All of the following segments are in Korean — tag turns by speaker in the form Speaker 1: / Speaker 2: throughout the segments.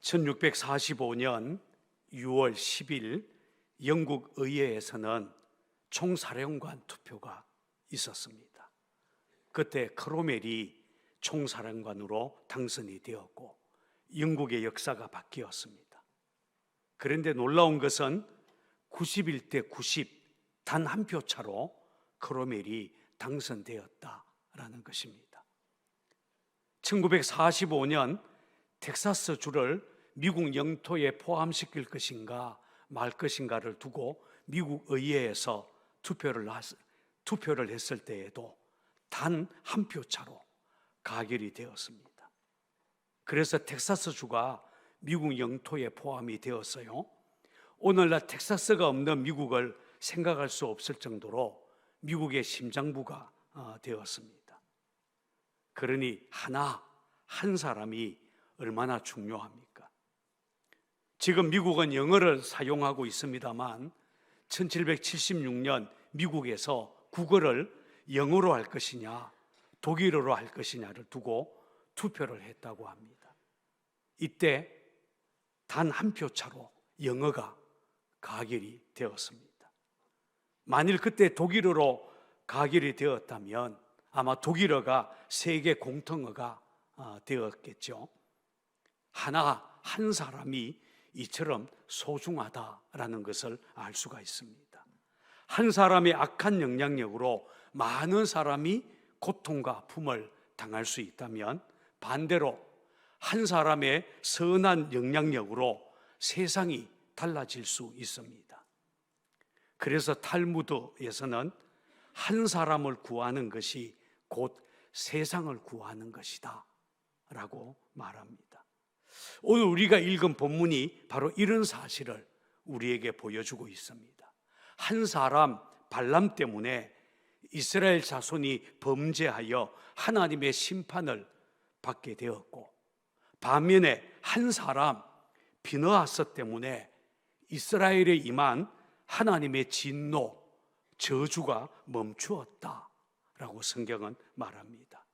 Speaker 1: 1645년 6월 10일 영국 의회에서는 총사령관 투표가 있었습니다. 그때 크로멜이 총사령관으로 당선이 되었고 영국의 역사가 바뀌었습니다. 그런데 놀라운 것은 91대 90 단 한 표 차로 크로멜이 당선되었다라는 것입니다. 1945년 텍사스 주를 미국 영토에 포함시킬 것인가 말 것인가를 두고 미국 의회에서 투표를 했을 때에도 단 한 표 차로 가결이 되었습니다. 그래서 텍사스 주가 미국 영토에 포함이 되었어요. 오늘날 텍사스가 없는 미국을 생각할 수 없을 정도로 미국의 심장부가 되었습니다. 그러니 한 사람이 얼마나 중요합니까? 지금 미국은 영어를 사용하고 있습니다만 1776년 미국에서 국어를 영어로 할 것이냐 독일어로 할 것이냐를 두고 투표를 했다고 합니다. 이때 단 한 표 차로 영어가 가결이 되었습니다. 만일 그때 독일어로 가결이 되었다면 아마 독일어가 세계 공통어가 되었겠죠. 한 사람이 이처럼 소중하다라는 것을 알 수가 있습니다. 한 사람의 악한 영향력으로 많은 사람이 고통과 아픔을 당할 수 있다면 반대로 한 사람의 선한 영향력으로 세상이 달라질 수 있습니다. 그래서 탈무드에서는 한 사람을 구하는 것이 곧 세상을 구하는 것이다 라고 말합니다. 오늘 우리가 읽은 본문이 바로 이런 사실을 우리에게 보여주고 있습니다. 한 사람 발람 때문에 이스라엘 자손이 범죄하여 하나님의 심판을 받게 되었고, 반면에 한 사람 비느하스 때문에 이스라엘에 임한 하나님의 진노, 저주가 멈추었다라고 성경은 말합니다.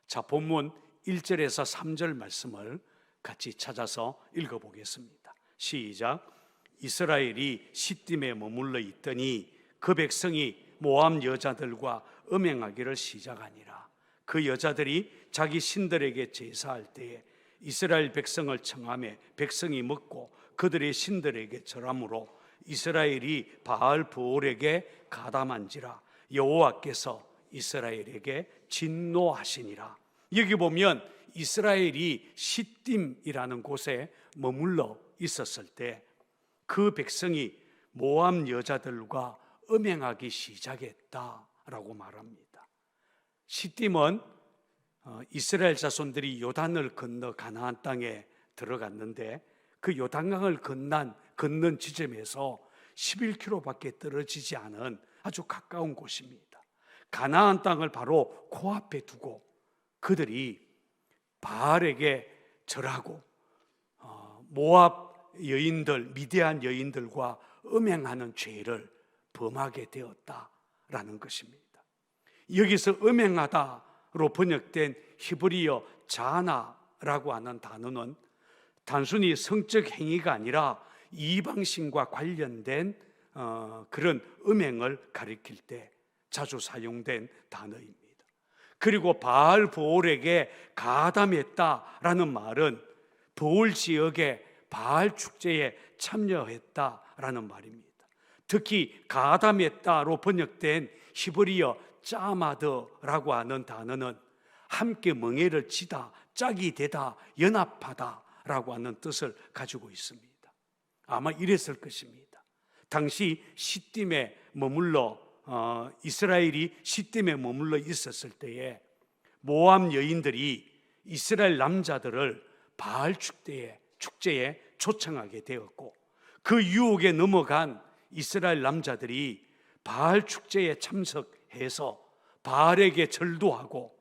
Speaker 1: 자, 본문 1절에서 3절 말씀을 같이 찾아서 읽어보겠습니다. 시작. 이스라엘이 시딤에 머물러 있더니 그 백성이 모압 여자들과 음행하기를 시작하니라. 그 여자들이 자기 신들에게 제사할 때에 이스라엘 백성을 청하매 백성이 먹고 그들의 신들에게 절함으로 이스라엘이 바알 브올에게 가담한지라. 여호와께서 이스라엘에게 진노하시니라. 여기 보면 이스라엘이 시딤이라는 곳에 머물러 있었을 때 그 백성이 모압 여자들과 음행하기 시작했다라고 말합니다. 시딤은 이스라엘 자손들이 요단을 건너 가나안 땅에 들어갔는데 그 요단강을 건넌 지점에서 11km밖에 떨어지지 않은 아주 가까운 곳입니다. 가나안 땅을 바로 코앞에 두고 그들이 바알에게 절하고 모압 여인들, 미디안 여인들과 음행하는 죄를 범하게 되었다라는 것입니다. 여기서 음행하다로 번역된 히브리어 자나라고 하는 단어는 단순히 성적 행위가 아니라 이방신과 관련된 그런 음행을 가리킬 때 자주 사용된 단어입니다. 그리고 바알 브올에게 가담했다라는 말은 브올 지역의 바알 축제에 참여했다라는 말입니다. 특히 가담했다로 번역된 히브리어 짜마드라고 하는 단어는 함께 멍에를 치다, 짝이 되다, 연합하다 라고 하는 뜻을 가지고 있습니다. 아마 이랬을 것입니다. 당시 시딤에 이스라엘이 시딤에 머물러 있었을 때에 모압 여인들이 이스라엘 남자들을 바알 축제에 초청하게 되었고, 그 유혹에 넘어간 이스라엘 남자들이 바알 축제에 참석해서 바알에게 절도하고,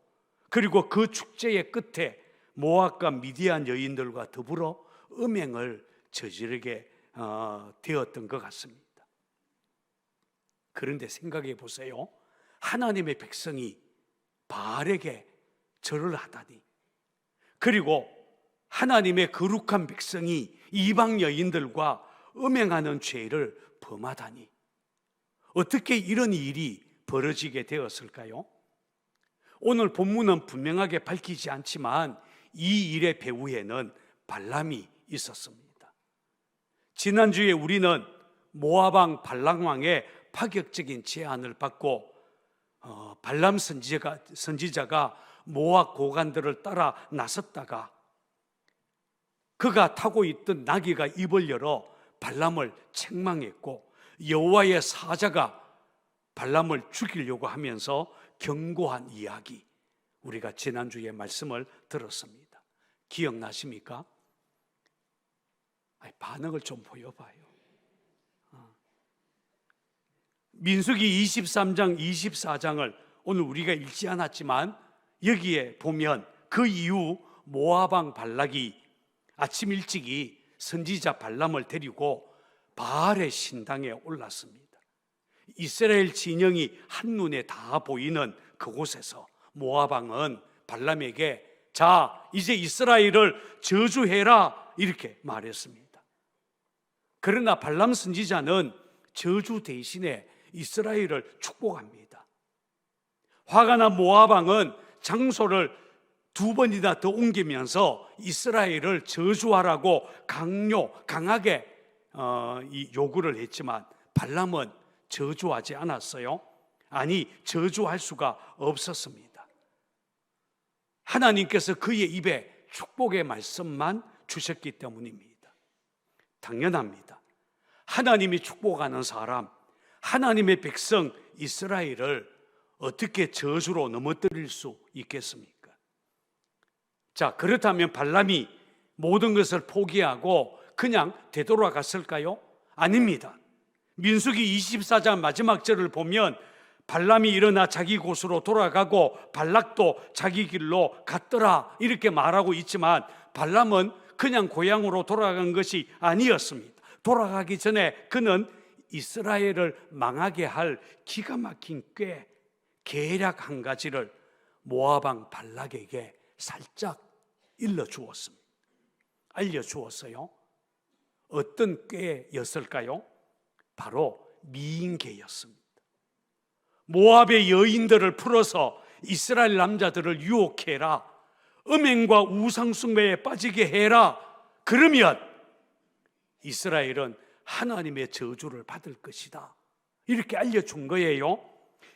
Speaker 1: 그리고 그 축제의 끝에 모압과 미디안 여인들과 더불어 음행을 저지르게 되었던 것 같습니다. 그런데 생각해 보세요. 하나님의 백성이 바알에게 절을 하다니, 그리고 하나님의 거룩한 백성이 이방 여인들과 음행하는 죄를 범하다니, 어떻게 이런 일이 벌어지게 되었을까요? 오늘 본문은 분명하게 밝히지 않지만 이 일의 배후에는 발람이 있었습니다. 지난주에 우리는 모압 왕 발람 왕의 파격적인 제안을 받고 발람 선지자가 모압 고관들을 따라 나섰다가 그가 타고 있던 나귀가 입을 열어 발람을 책망했고, 여호와의 사자가 발람을 죽이려고 하면서 경고한 이야기, 우리가 지난주에 말씀을 들었습니다. 기억나십니까? 반응을 좀 보여봐요. 민수기 23장 24장을 오늘 우리가 읽지 않았지만 여기에 보면 그 이후 모압 왕 발락이 아침 일찍이 선지자 발람을 데리고 바알의 신당에 올랐습니다. 이스라엘 진영이 한눈에 다 보이는 그곳에서 모압 왕은 발람에게 자, 이제 이스라엘을 저주해라 이렇게 말했습니다. 그러나 발람 선지자는 저주 대신에 이스라엘을 축복합니다. 화가 난 모압 왕은 장소를 2번이나 더 옮기면서 이스라엘을 저주하라고 강하게 요구를 했지만 발람은 저주하지 않았어요. 아니, 저주할 수가 없었습니다. 하나님께서 그의 입에 축복의 말씀만 주셨기 때문입니다. 당연합니다. 하나님이 축복하는 사람, 하나님의 백성 이스라엘을 어떻게 저주로 넘어뜨릴 수 있겠습니까? 자, 그렇다면 발람이 모든 것을 포기하고 그냥 되돌아갔을까요? 아닙니다. 민수기 24장 마지막 절을 보면 발람이 일어나 자기 곳으로 돌아가고 발락도 자기 길로 갔더라 이렇게 말하고 있지만 발람은 그냥 고향으로 돌아간 것이 아니었습니다. 돌아가기 전에 그는 이스라엘을 망하게 할 기가 막힌 계략 한 가지를 모압 왕 발락에게 살짝 알려주었어요. 어떤 꾀였을까요? 바로 미인계였습니다. 모압의 여인들을 풀어서 이스라엘 남자들을 유혹해라, 음행과 우상숭배에 빠지게 해라. 그러면 이스라엘은 하나님의 저주를 받을 것이다, 이렇게 알려준 거예요.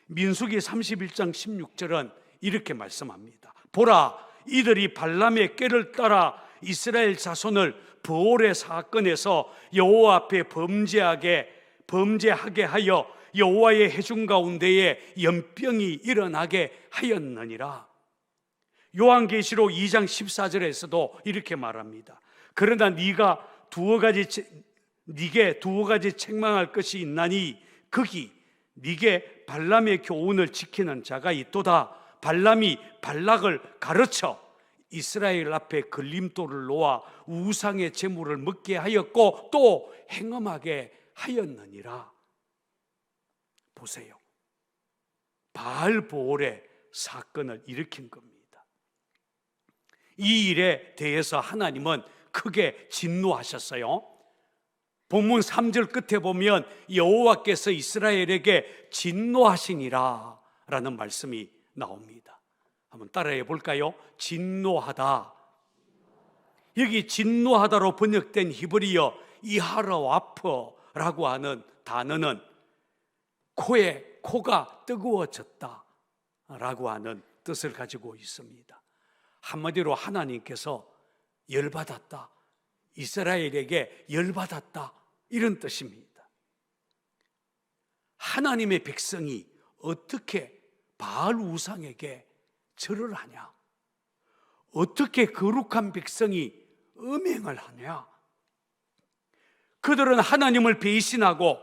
Speaker 1: 민수기 31장 16절은 이렇게 말씀합니다. 보라, 이들이 발람의 꾀를 따라 이스라엘 자손을 브올의 사건에서 여호와 앞에 범죄하게 하여 여호와의 회중 가운데에 연병이 일어나게 하였느니라. 요한계시록 2장 14절에서도 이렇게 말합니다. 그러나 네게 두어 가지 책망할 것이 있나니 거기 네게 발람의 교훈을 지키는 자가 있도다. 발람이 발락을 가르쳐 이스라엘 앞에 걸림돌을 놓아 우상의 제물을 먹게 하였고 또 행음하게 하였느니라. 보세요. 바알보올의 사건을 일으킨 겁니다. 이 일에 대해서 하나님은 크게 진노하셨어요. 본문 3절 끝에 보면 여호와께서 이스라엘에게 진노하시니라 라는 말씀이 나옵니다. 한번 따라해 볼까요? 진노하다. 여기 진노하다로 번역된 히브리어 이하라와프라고 하는 단어는 코가 뜨거워졌다 라고 하는 뜻을 가지고 있습니다. 한마디로 하나님께서 열받았다, 이스라엘에게 열받았다, 이런 뜻입니다. 하나님의 백성이 어떻게 바알 우상에게 절을 하냐? 어떻게 거룩한 백성이 음행을 하냐? 그들은 하나님을 배신하고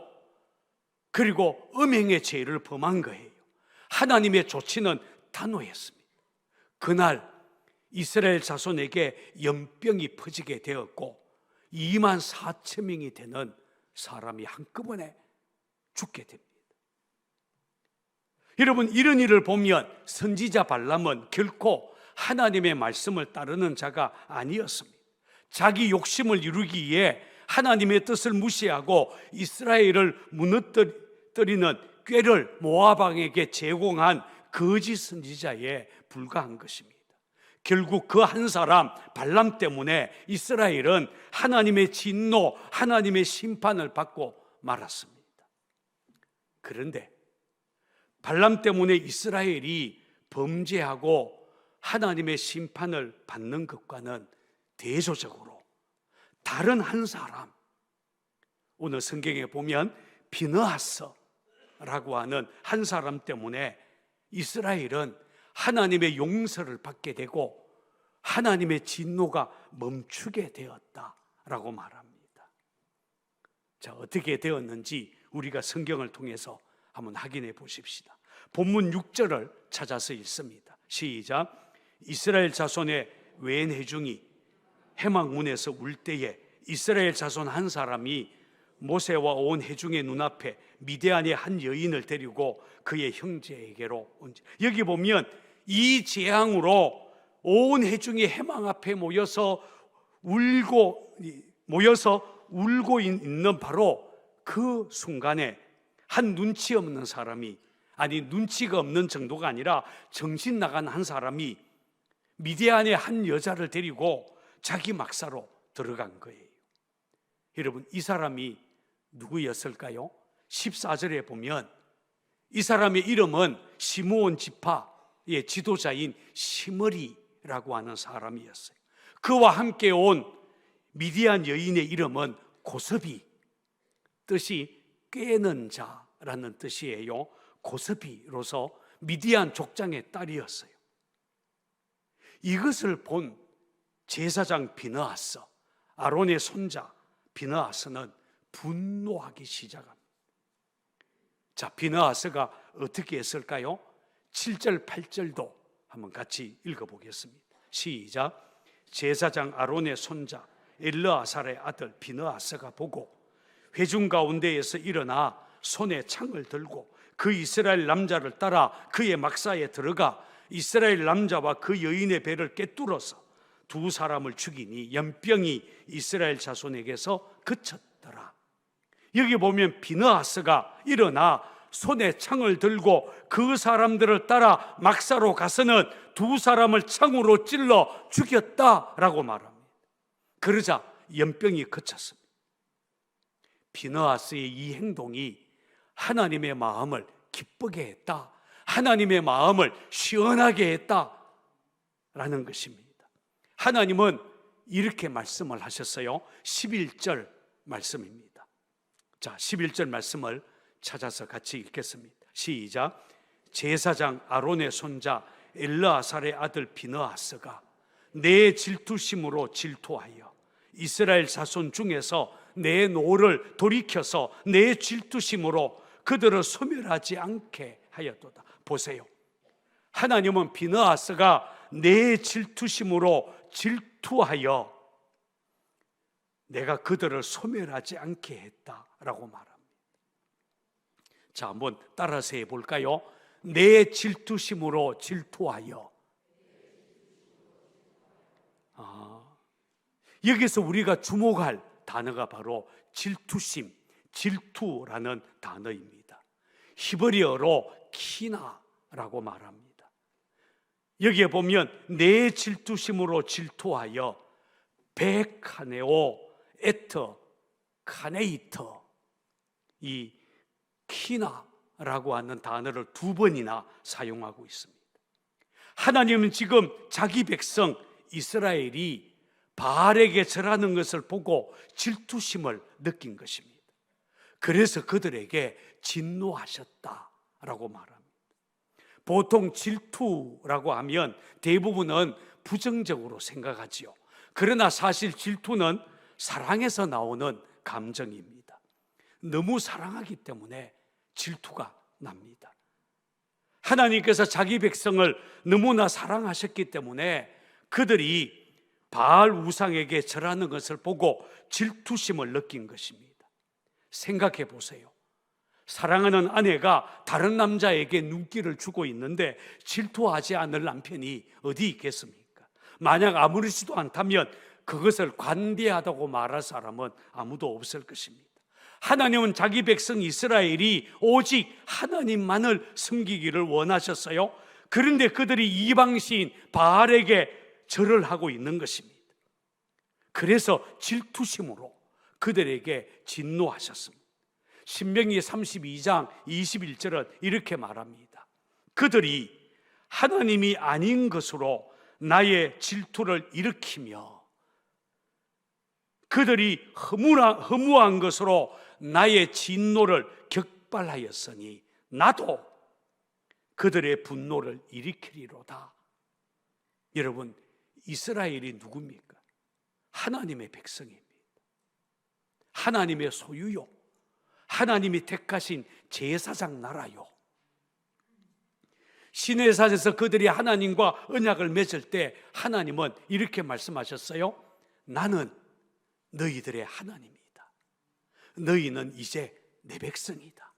Speaker 1: 그리고 음행의 죄를 범한 거예요. 하나님의 조치는 단호했습니다. 그날 이스라엘 자손에게 연병이 퍼지게 되었고 2만 4천 명이 되는 사람이 한꺼번에 죽게 됩니다. 여러분, 이런 일을 보면 선지자 발람은 결코 하나님의 말씀을 따르는 자가 아니었습니다. 자기 욕심을 이루기 위해 하나님의 뜻을 무시하고 이스라엘을 무너뜨리는 꾀를 모압 왕에게 제공한 거짓 선지자에 불과한 것입니다. 결국 그 한 사람 발람 때문에 이스라엘은 하나님의 진노, 하나님의 심판을 받고 말았습니다. 그런데 발람 때문에 이스라엘이 범죄하고 하나님의 심판을 받는 것과는 대조적으로 다른 한 사람, 오늘 성경에 보면 비느하스라고 하는 한 사람 때문에 이스라엘은 하나님의 용서를 받게 되고 하나님의 진노가 멈추게 되었다라고 말합니다. 자, 어떻게 되었는지 우리가 성경을 통해서 한번 확인해 보십시다. 본문 6절을 찾아서 읽습니다. 시작. 이스라엘 자손의 웬 회중이 해막문에서 울 때에 이스라엘 자손 한 사람이 모세와 온 회중의 눈앞에 미디안의 한 여인을 데리고 그의 형제에게로 온지. 여기 보면 이 재앙으로 온 회중이 해막 앞에 모여서 울고 있는 바로 그 순간에 한 눈치 없는 사람이, 아니 눈치가 없는 정도가 아니라 정신 나간 한 사람이 미디안의 한 여자를 데리고 자기 막사로 들어간 거예요. 여러분, 이 사람이 누구였을까요? 14절에 보면 이 사람의 이름은 시므온 지파의 지도자인 시므리라고 하는 사람이었어요. 그와 함께 온 미디안 여인의 이름은 고스비, 뜻이 꿰는 자라는 뜻이에요. 고스비로서 미디안 족장의 딸이었어요. 이것을 본 제사장 비느하스, 아론의 손자 비느하스는 분노하기 시작합니다. 자, 비느하스가 어떻게 했을까요? 7절, 8절도 한번 같이 읽어보겠습니다. 시작. 제사장 아론의 손자 엘르아살의 아들 비느하스가 보고 회중 가운데에서 일어나 손에 창을 들고 그 이스라엘 남자를 따라 그의 막사에 들어가 이스라엘 남자와 그 여인의 배를 꿰뚫어서 두 사람을 죽이니 연병이 이스라엘 자손에게서 그쳤더라. 여기 보면 비느하스가 일어나 손에 창을 들고 그 사람들을 따라 막사로 가서는 두 사람을 창으로 찔러 죽였다라고 말합니다. 그러자 연병이 그쳤습니다. 비느하스의 이 행동이 하나님의 마음을 기쁘게 했다, 하나님의 마음을 시원하게 했다라는 것입니다. 하나님은 이렇게 말씀을 하셨어요. 11절 말씀입니다. 자, 11절 말씀을 찾아서 같이 읽겠습니다. 시작. 제사장 아론의 손자 엘르아살의 아들 비느하스가 내 질투심으로 질투하여 이스라엘 자손 중에서 내 노를 돌이켜서 내 질투심으로 그들을 소멸하지 않게 하였도다. 보세요. 하나님은 비느하스가 내 질투심으로 질투하여 내가 그들을 소멸하지 않게 했다라고 말합니다. 자, 한번 따라서 해볼까요? 내 질투심으로 질투하여. 여기서 우리가 주목할 단어가 바로 질투심, 질투라는 단어입니다. 히브리어로 키나라고 말합니다. 여기에 보면 내 질투심으로 질투하여 베카네오 에터 카네이터, 이 키나라고 하는 단어를 두 번이나 사용하고 있습니다. 하나님은 지금 자기 백성 이스라엘이 바알에게 절하는 것을 보고 질투심을 느낀 것입니다. 그래서 그들에게 진노하셨다라고 말합니다. 보통 질투라고 하면 대부분은 부정적으로 생각하지요. 그러나 사실 질투는 사랑에서 나오는 감정입니다. 너무 사랑하기 때문에 질투가 납니다. 하나님께서 자기 백성을 너무나 사랑하셨기 때문에 그들이 바알 우상에게 절하는 것을 보고 질투심을 느낀 것입니다. 생각해 보세요. 사랑하는 아내가 다른 남자에게 눈길을 주고 있는데 질투하지 않을 남편이 어디 있겠습니까? 만약 아무렇지도 않다면 그것을 관대하다고 말할 사람은 아무도 없을 것입니다. 하나님은 자기 백성 이스라엘이 오직 하나님만을 섬기기를 원하셨어요. 그런데 그들이 이방신 바알에게 절을 하고 있는 것입니다. 그래서 질투심으로 그들에게 진노하셨습니다. 신명기 32장 21절은 이렇게 말합니다. 그들이 하나님이 아닌 것으로 나의 질투를 일으키며 그들이 허무한 것으로 나의 진노를 격발하였으니 나도 그들의 분노를 일으키리로다. 여러분, 이스라엘이 누굽니까? 하나님의 백성입니다. 하나님의 소유요, 하나님이 택하신 제사장 나라요. 시내산에서 그들이 하나님과 언약을 맺을 때 하나님은 이렇게 말씀하셨어요. 나는 너희들의 하나님이다. 너희는 이제 내 백성이다.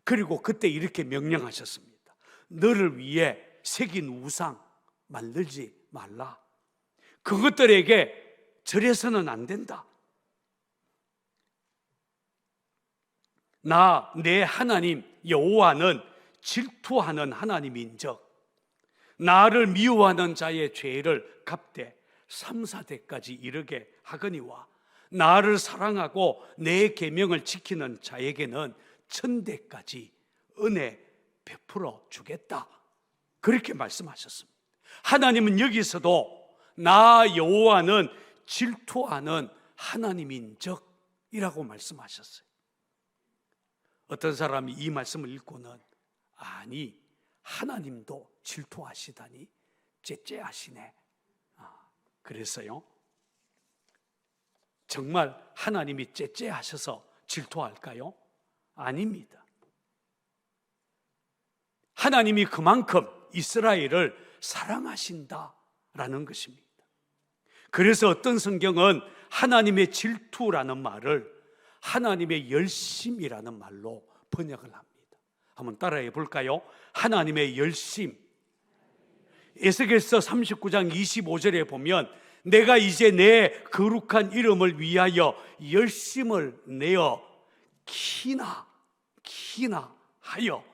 Speaker 1: 그리고 그때 이렇게 명령하셨습니다. 너를 위해 새긴 우상 만들지 말라. 그것들에게 절해서는 안 된다. 나 내 하나님 여호와는 질투하는 하나님인즉 나를 미워하는 자의 죄를 갚되 3, 4대까지 이르게 하거니와 나를 사랑하고 내 계명을 지키는 자에게는 1000대까지 은혜 베풀어 주겠다. 그렇게 말씀하셨습니다. 하나님은 여기서도 나 여호와는 질투하는 하나님인적이라고 말씀하셨어요. 어떤 사람이 이 말씀을 읽고는 아니 하나님도 질투하시다니 째째하시네. 그래서요, 정말 하나님이 째째하셔서 질투할까요? 아닙니다. 하나님이 그만큼 이스라엘을 사랑하신다라는 것입니다. 그래서 어떤 성경은 하나님의 질투라는 말을 하나님의 열심이라는 말로 번역을 합니다. 한번 따라해 볼까요? 하나님의 열심. 에스겔서 39장 25절에 보면 내가 이제 내 거룩한 이름을 위하여 열심을 내어 키나 하여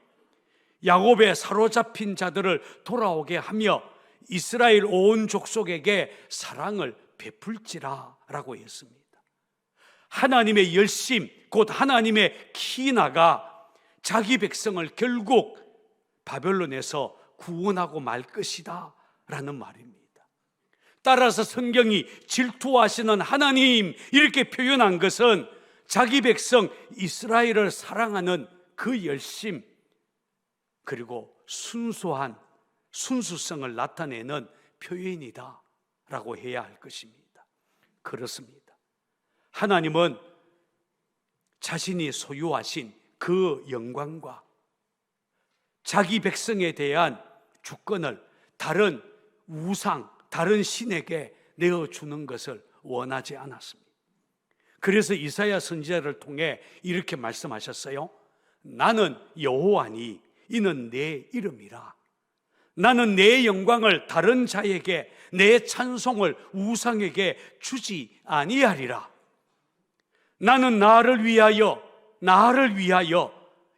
Speaker 1: 야곱의 사로잡힌 자들을 돌아오게 하며 이스라엘 온 족속에게 사랑을 베풀지라 라고 했습니다. 하나님의 열심, 곧 하나님의 키나가 자기 백성을 결국 바벨론에서 구원하고 말 것이다 라는 말입니다. 따라서 성경이 질투하시는 하나님 이렇게 표현한 것은 자기 백성 이스라엘을 사랑하는 그 열심, 그리고 순수한 순수성을 나타내는 표현이다 라고 해야 할 것입니다. 그렇습니다. 하나님은 자신이 소유하신 그 영광과 자기 백성에 대한 주권을 다른 우상, 다른 신에게 내어주는 것을 원하지 않았습니다. 그래서 이사야 선지자를 통해 이렇게 말씀하셨어요. 나는 여호와니 이는 내 이름이라. 나는 내 영광을 다른 자에게, 내 찬송을 우상에게 주지 아니하리라. 나는 나를 위하여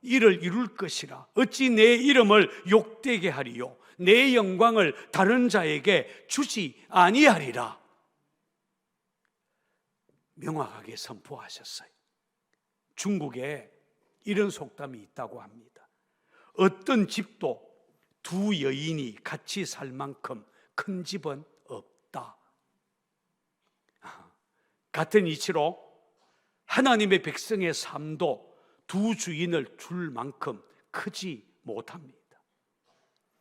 Speaker 1: 이를 이룰 것이라. 어찌 내 이름을 욕되게 하리요 내 영광을 다른 자에게 주지 아니하리라. 명확하게 선포하셨어요. 중국에 이런 속담이 있다고 합니다. 어떤 집도 두 여인이 같이 살 만큼 큰 집은 없다. 같은 이치로 하나님의 백성의 삶도 두 주인을 줄 만큼 크지 못합니다.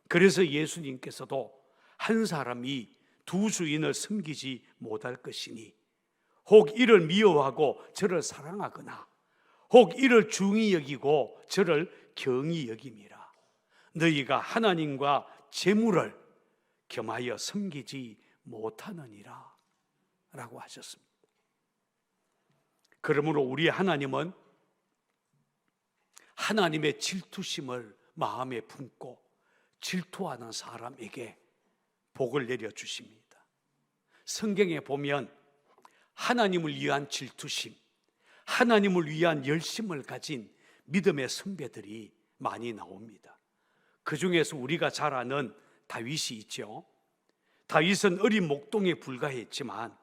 Speaker 1: 그래서 예수님께서도 한 사람이 두 주인을 섬기지 못할 것이니 혹 이를 미워하고 저를 사랑하거나 혹 이를 중히 여기고 저를 경히 여김이라. 너희가 하나님과 재물을 겸하여 섬기지 못하느니라 라고 하셨습니다. 그러므로 우리 하나님은 하나님의 질투심을 마음에 품고 질투하는 사람에게 복을 내려주십니다. 성경에 보면 하나님을 위한 질투심, 하나님을 위한 열심을 가진 믿음의 선배들이 많이 나옵니다. 그 중에서 우리가 잘 아는 다윗이 있죠. 다윗은 어린 목동에 불과했지만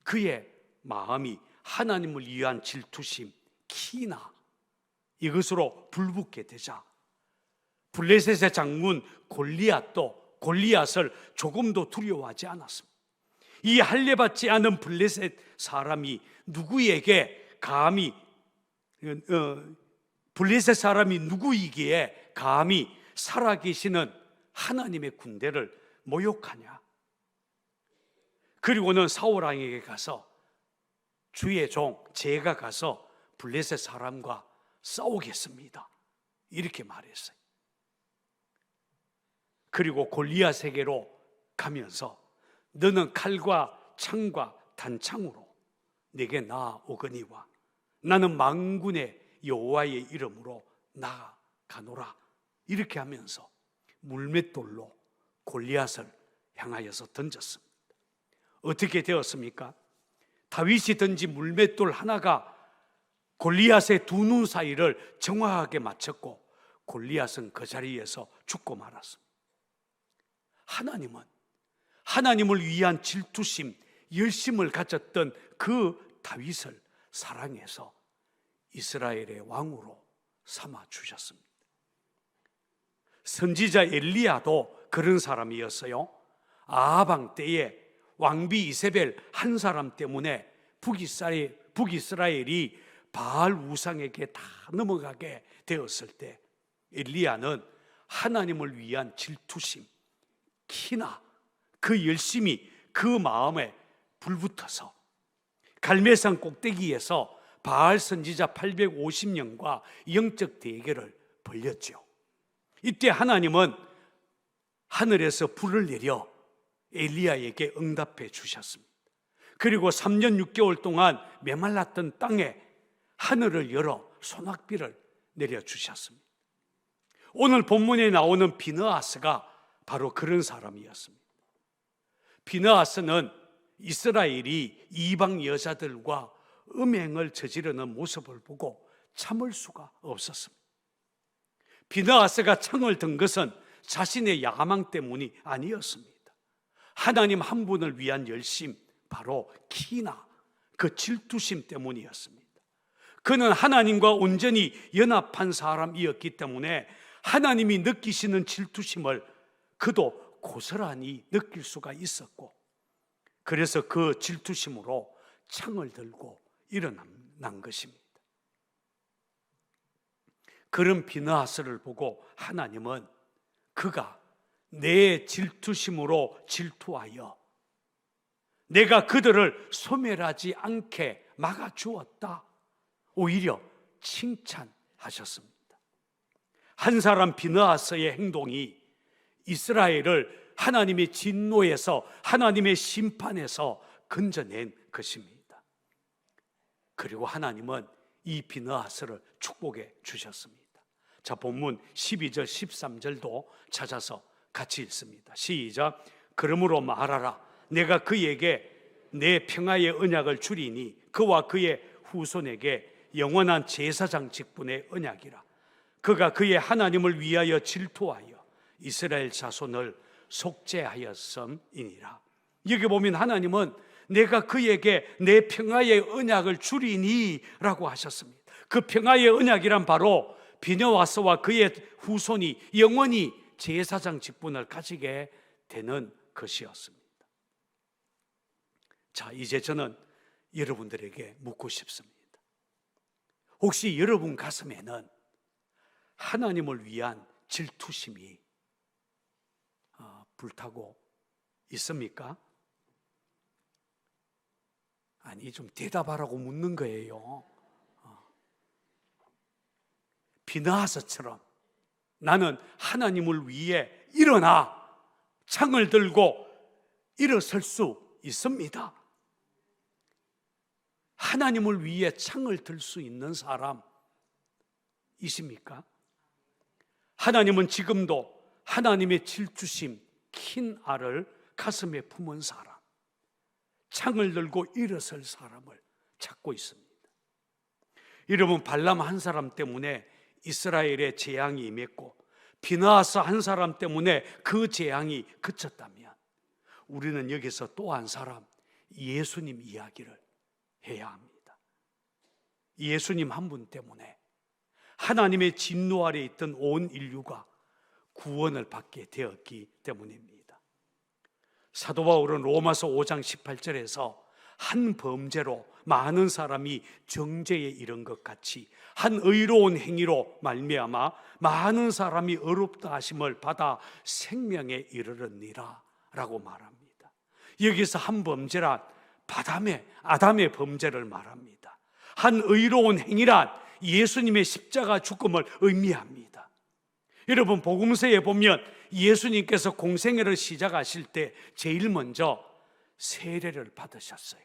Speaker 1: 그의 마음이 하나님을 위한 질투심, 키나 이것으로 불붙게 되자 블레셋의 장군 골리앗을 조금도 두려워하지 않았습니다. 이 할례받지 않은 블레셋 사람이 누구에게 감히 블레셋 사람이 누구이기에 감히 살아계시는 하나님의 군대를 모욕하냐. 그리고는 사울 왕에게 가서 주의 종 제가 가서 블레셋 사람과 싸우겠습니다, 이렇게 말했어요. 그리고 골리앗에게로 가면서 너는 칼과 창과 단창으로 내게 나아오거니와 나는 만군의 여호와의 이름으로 나아가노라, 이렇게 하면서 물맷돌로 골리앗을 향하여서 던졌습니다. 어떻게 되었습니까? 다윗이 던진 물맷돌 하나가 골리앗의 두 눈 사이를 정확하게 맞췄고 골리앗은 그 자리에서 죽고 말았습니다. 하나님은 하나님을 위한 질투심, 열심을 가졌던 그 다윗을 사랑해서 이스라엘의 왕으로 삼아 주셨습니다. 선지자 엘리야도 그런 사람이었어요. 아합 왕 때에 왕비 이세벨 한 사람 때문에 북이스라엘이 바알 우상에게 다 넘어가게 되었을 때 엘리야는 하나님을 위한 질투심, 키나 그 열심이 그 마음에 불붙어서 갈멜산 꼭대기에서 바알 선지자 850명과 영적 대결을 벌였죠. 이때 하나님은 하늘에서 불을 내려 엘리야에게 응답해 주셨습니다. 그리고 3년 6개월 동안 메말랐던 땅에 하늘을 열어 소낙비를 내려주셨습니다. 오늘 본문에 나오는 비느하스가 바로 그런 사람이었습니다. 비느하스는 이스라엘이 이방 여자들과 음행을 저지르는 모습을 보고 참을 수가 없었습니다. 비느하스가 창을 든 것은 자신의 야망 때문이 아니었습니다. 하나님 한 분을 위한 열심, 바로 키나 그 질투심 때문이었습니다. 그는 하나님과 온전히 연합한 사람이었기 때문에 하나님이 느끼시는 질투심을 그도 고스란히 느낄 수가 있었고, 그래서 그 질투심으로 창을 들고 일어난 것입니다. 그런 비느하스를 보고 하나님은 그가 내 질투심으로 질투하여 내가 그들을 소멸하지 않게 막아주었다, 오히려 칭찬하셨습니다. 한 사람 비느하스의 행동이 이스라엘을 하나님의 진노에서, 하나님의 심판에서 건져낸 것입니다. 그리고 하나님은 이 비느하스를 축복해 주셨습니다. 자, 본문 12절 13절도 찾아서 같이 읽습니다. 시작. 그러므로 말하라. 내가 그에게 내 평화의 언약을 주리니 그와 그의 후손에게 영원한 제사장 직분의 언약이라. 그가 그의 하나님을 위하여 질투하여 이스라엘 자손을 속죄하였음이니라. 여기 보면 하나님은 내가 그에게 내 평화의 언약을 주리니 라고 하셨습니다. 그 평화의 언약이란 바로 비느하스와 그의 후손이 영원히 제사장 직분을 가지게 되는 것이었습니다. 자, 이제 저는 여러분들에게 묻고 싶습니다. 혹시 여러분 가슴에는 하나님을 위한 질투심이 불타고 있습니까? 아니, 좀 대답하라고 묻는 거예요. 비느하스처럼 나는 하나님을 위해 일어나 창을 들고 일어설 수 있습니다. 하나님을 위해 창을 들 수 있는 사람이십니까? 하나님은 지금도 하나님의 질투심, 킨 알을 가슴에 품은 사람, 창을 들고 일어설 사람을 찾고 있습니다. 여러분, 발람 한 사람 때문에 이스라엘의 재앙이 임했고 비느하스 한 사람 때문에 그 재앙이 그쳤다면 우리는 여기서 또 한 사람, 예수님 이야기를 해야 합니다. 예수님 한 분 때문에 하나님의 진노 아래 있던 온 인류가 구원을 받게 되었기 때문입니다. 사도 바울은 로마서 5장 18절에서 한 범죄로 많은 사람이 정죄에 이른 것 같이 한 의로운 행위로 말미암아 많은 사람이 의롭다 하심을 받아 생명에 이르렀니라 라고 말합니다. 여기서 한 범죄란 아담의 범죄를 말합니다. 한 의로운 행위란 예수님의 십자가 죽음을 의미합니다. 여러분, 복음서에 보면 예수님께서 공생애를 시작하실 때 제일 먼저 세례를 받으셨어요.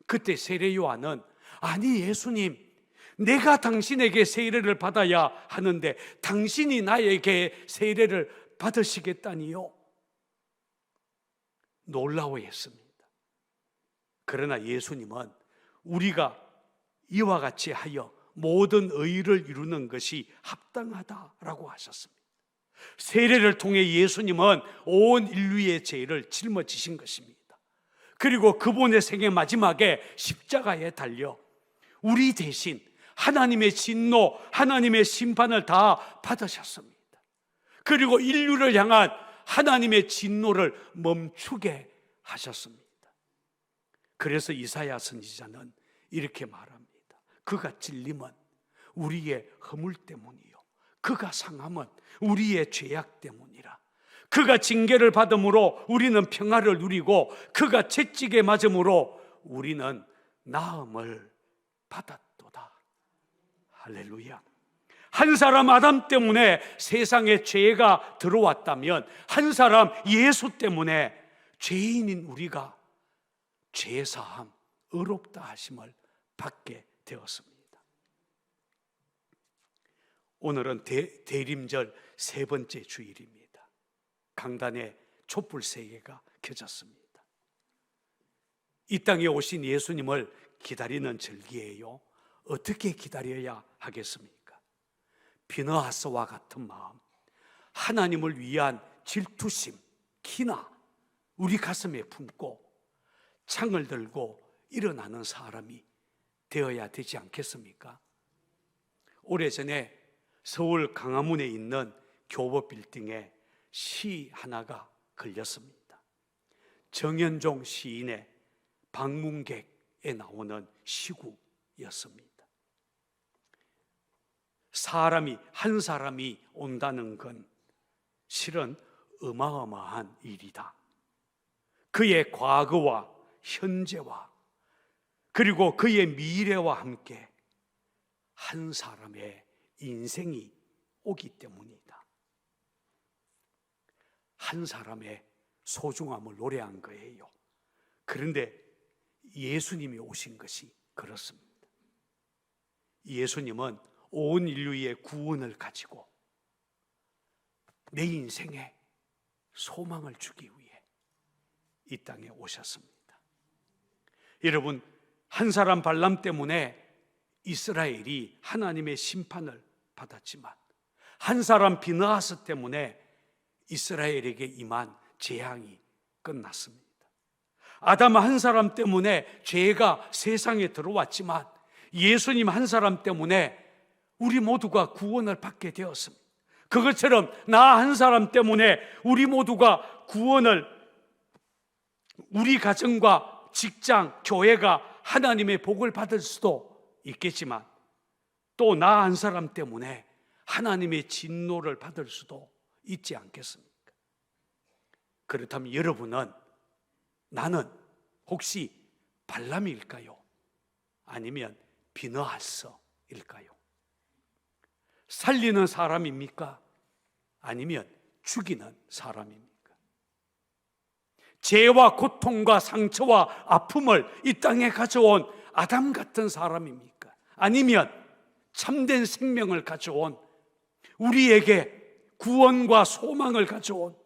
Speaker 1: 그때 세례 요한은 아니 예수님, 내가 당신에게 세례를 받아야 하는데 당신이 나에게 세례를 받으시겠다니요? 놀라워했습니다. 그러나 예수님은 우리가 이와 같이 하여 모든 의를 이루는 것이 합당하다라고 하셨습니다. 세례를 통해 예수님은 온 인류의 죄를 짊어지신 것입니다. 그리고 그분의 생애 마지막에 십자가에 달려 우리 대신 하나님의 진노, 하나님의 심판을 다 받으셨습니다. 그리고 인류를 향한 하나님의 진노를 멈추게 하셨습니다. 그래서 이사야 선지자는 이렇게 말합니다. 그가 찔림은 우리의 허물 때문이요 그가 상함은 우리의 죄악 때문이라. 그가 징계를 받음으로 우리는 평화를 누리고 그가 채찍에 맞음으로 우리는 나음을 받았도다. 할렐루야. 한 사람 아담 때문에 세상에 죄가 들어왔다면 한 사람 예수 때문에 죄인인 우리가 죄사함, 의롭다 하심을 받게 되었습니다. 오늘은 대림절 세 번째 주일입니다. 강단에 촛불 세 개가 켜졌습니다. 이 땅에 오신 예수님을 기다리는 절기예요. 어떻게 기다려야 하겠습니까? 비느하스와 같은 마음, 하나님을 위한 질투심, 기나 우리 가슴에 품고 창을 들고 일어나는 사람이 되어야 되지 않겠습니까? 오래전에 서울 강화문에 있는 교보 빌딩에 시 하나가 걸렸습니다. 정현종 시인의 방문객에 나오는 시구였습니다. 한 사람이 온다는 건 실은 어마어마한 일이다. 그의 과거와 현재와 그리고 그의 미래와 함께 한 사람의 인생이 오기 때문이다. 한 사람의 소중함을 노래한 거예요. 그런데 예수님이 오신 것이 그렇습니다. 예수님은 온 인류의 구원을 가지고 내 인생에 소망을 주기 위해 이 땅에 오셨습니다. 여러분, 한 사람 발람 때문에 이스라엘이 하나님의 심판을 받았지만 한 사람 비느하스 때문에 이스라엘에게 임한 재앙이 끝났습니다. 아담 한 사람 때문에 죄가 세상에 들어왔지만 예수님 한 사람 때문에 우리 모두가 구원을 받게 되었습니다. 그것처럼 나 한 사람 때문에 우리 모두가 구원을, 우리 가정과 직장, 교회가 하나님의 복을 받을 수도 있겠지만 또 나 한 사람 때문에 하나님의 진노를 받을 수도 있지 않겠습니까? 그렇다면 여러분은 나는 혹시 발람일까요? 아니면 비느하스일까요? 살리는 사람입니까? 아니면 죽이는 사람입니까? 죄와 고통과 상처와 아픔을 이 땅에 가져온 아담 같은 사람입니까? 아니면 참된 생명을 가져온, 우리에게 구원과 소망을 가져온,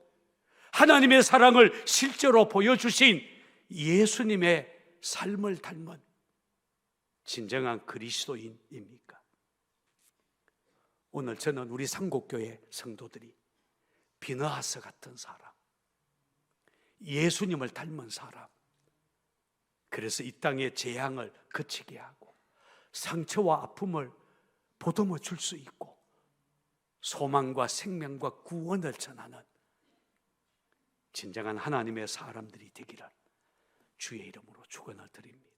Speaker 1: 하나님의 사랑을 실제로 보여주신 예수님의 삶을 닮은 진정한 그리스도인입니까? 오늘 저는 우리 상곡교회 성도들이 비너하스 같은 사람, 예수님을 닮은 사람, 그래서 이 땅의 재앙을 그치게 하고 상처와 아픔을 보듬어 줄 수 있고 소망과 생명과 구원을 전하는 진정한 하나님의 사람들이 되기를 주의 이름으로 축원을 드립니다.